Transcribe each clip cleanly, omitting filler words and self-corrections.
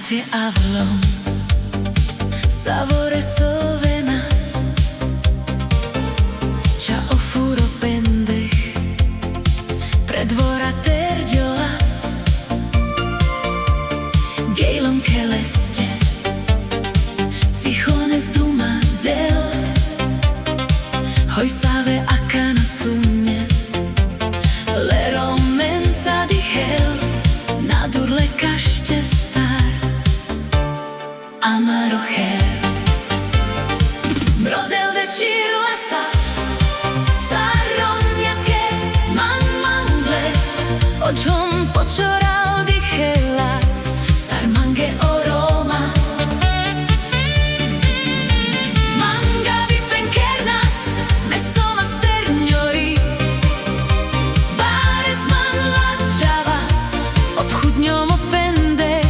te avlom Savore sovenas Cha ofuro pendech Predvora terdiolas Gejlom keleste Cichones duma del Hoj save akana sumne Lero mensa di hel Nadurle kašte star Amaro her Brodel de cirlasas Saromniake man mangle Očom počoral di helas Sarmange oroma Manga vipenkernas Mesoma sterňori Bares man lačavas Obchudňom opendech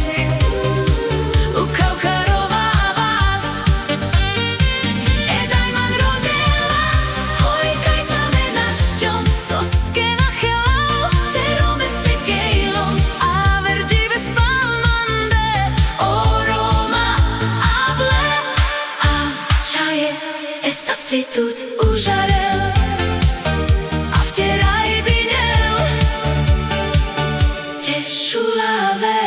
Ukaukarova vás Edaj man rodelas Hoj kajčame našťom Soske nachelal Terome ste gejlom A verdive spalmande Oroma avle A čaje Esa svitut užarel A vteraj binel Tešulave